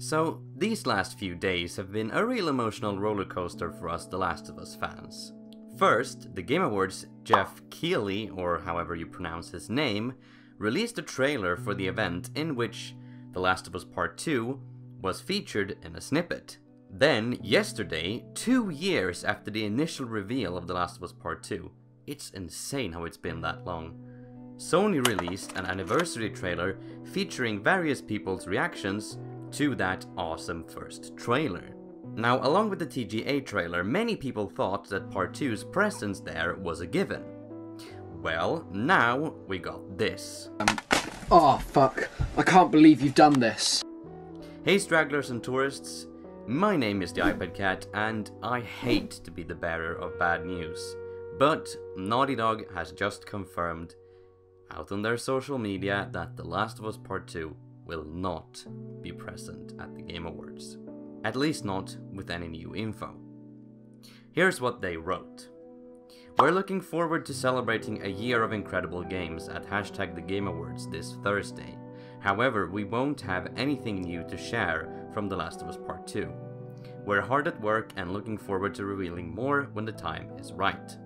So, these last few days have been a real emotional roller coaster for us The Last of Us fans. First, the Game Awards' Jeff Keighley, or however you pronounce his name, released a trailer for the event in which The Last of Us Part 2 was featured in a snippet. Then, yesterday, 2 years after the initial reveal of The Last of Us Part 2, it's insane how it's been that long, Sony released an anniversary trailer featuring various people's reactions to that awesome first trailer. Now, along with the TGA trailer, many people thought that Part 2's presence there was a given. Well, now we got this. Oh fuck, I can't believe you've done this. Hey stragglers and tourists, my name is TheiPadCat and I hate to be the bearer of bad news, but Naughty Dog has just confirmed out on their social media that The Last of Us Part 2 will not be present at the Game Awards. At least not with any new info. Here's what they wrote. We're looking forward to celebrating a year of incredible games at #TheGameAwards this Thursday. However, we won't have anything new to share from The Last of Us Part 2. We're hard at work and looking forward to revealing more when the time is right.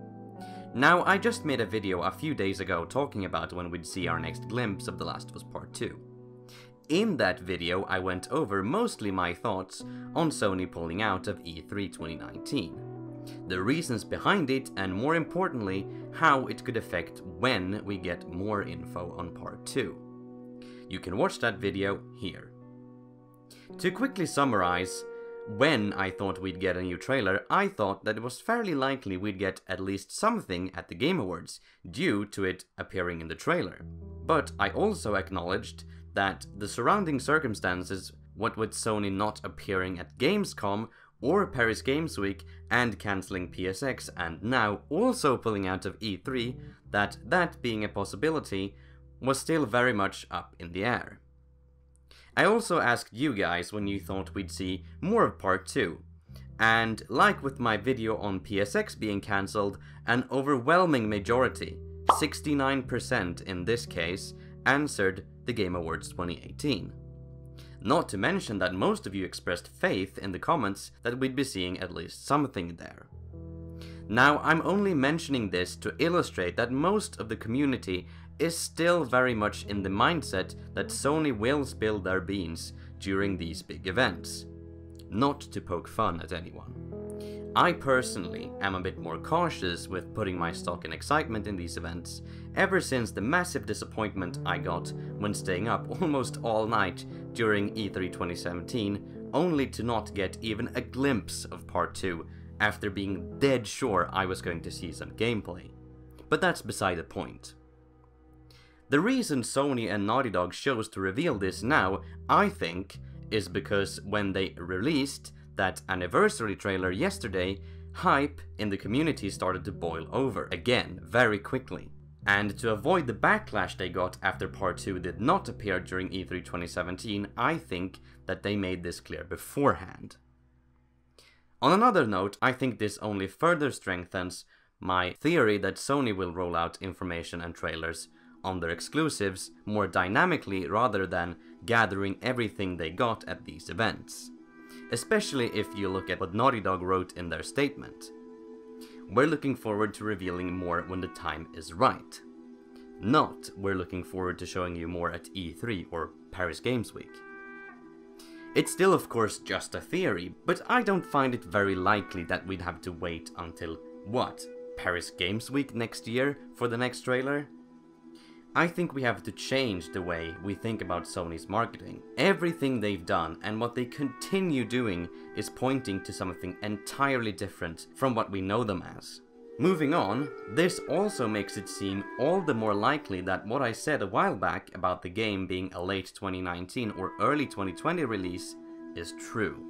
Now, I just made a video a few days ago talking about when we'd see our next glimpse of The Last of Us Part 2. In that video, I went over mostly my thoughts on Sony pulling out of E3 2019, the reasons behind it, and more importantly, how it could affect when we get more info on Part 2. You can watch that video here. To quickly summarize, when I thought we'd get a new trailer, I thought that it was fairly likely we'd get at least something at the Game Awards, due to it appearing in the trailer. But I also acknowledged that the surrounding circumstances, what with Sony not appearing at Gamescom or Paris Games Week and cancelling PSX and now also pulling out of E3, that being a possibility was still very much up in the air. I also asked you guys when you thought we'd see more of Part 2, and like with my video on PSX being cancelled, an overwhelming majority, 69% in this case, answered the Game Awards 2018. Not to mention that most of you expressed faith in the comments that we'd be seeing at least something there. Now, I'm only mentioning this to illustrate that most of the community is still very much in the mindset that Sony will spill their beans during these big events. Not to poke fun at anyone. I personally am a bit more cautious with putting my stock in excitement in these events, ever since the massive disappointment I got when staying up almost all night during E3 2017, only to not get even a glimpse of Part 2 after being dead sure I was going to see some gameplay. But that's beside the point. The reason Sony and Naughty Dog chose to reveal this now, I think, is because when they released that anniversary trailer yesterday, hype in the community started to boil over again very quickly. And to avoid the backlash they got after Part 2 did not appear during E3 2017, I think that they made this clear beforehand. On another note, I think this only further strengthens my theory that Sony will roll out information and trailers on their exclusives more dynamically rather than gathering everything they got at these events. Especially if you look at what Naughty Dog wrote in their statement. We're looking forward to revealing more when the time is right. Not we're looking forward to showing you more at E3 or Paris Games Week. It's still of course just a theory, but I don't find it very likely that we'd have to wait until, what, Paris Games Week next year for the next trailer? I think we have to change the way we think about Sony's marketing. Everything they've done and what they continue doing is pointing to something entirely different from what we know them as. Moving on, this also makes it seem all the more likely that what I said a while back about the game being a late 2019 or early 2020 release is true.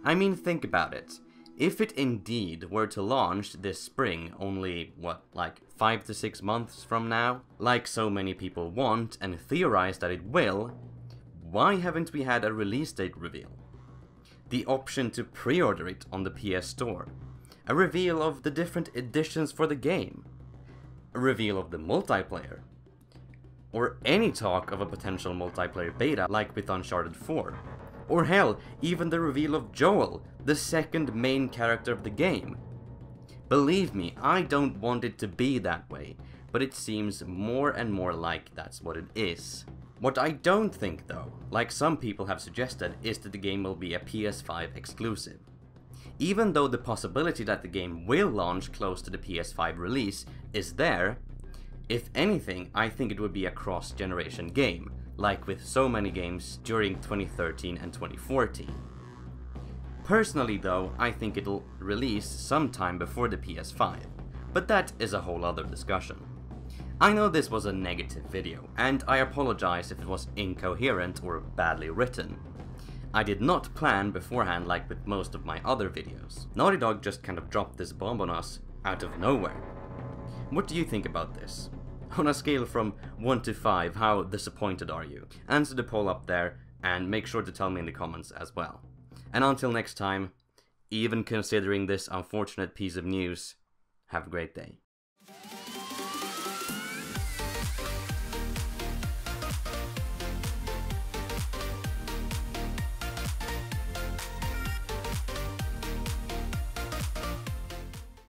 I mean, think about it. If it indeed were to launch this spring, only, what, like 5 to 6 months from now, like so many people want and theorize that it will, why haven't we had a release date reveal? The option to pre-order it on the PS Store, a reveal of the different editions for the game, a reveal of the multiplayer, or any talk of a potential multiplayer beta like with Uncharted 4, Or hell, even the reveal of Joel, the second main character of the game. Believe me, I don't want it to be that way, but it seems more and more like that's what it is. What I don't think though, like some people have suggested, is that the game will be a PS5 exclusive. Even though the possibility that the game will launch close to the PS5 release is there, if anything, I think it would be a cross-generation game, like with so many games during 2013 and 2014. Personally though, I think it'll release sometime before the PS5, but that is a whole other discussion. I know this was a negative video, and I apologize if it was incoherent or badly written. I did not plan beforehand like with most of my other videos. Naughty Dog just kind of dropped this bomb on us out of nowhere. What do you think about this? On a scale from 1 to 5, how disappointed are you? Answer the poll up there, and make sure to tell me in the comments as well. And until next time, even considering this unfortunate piece of news, have a great day.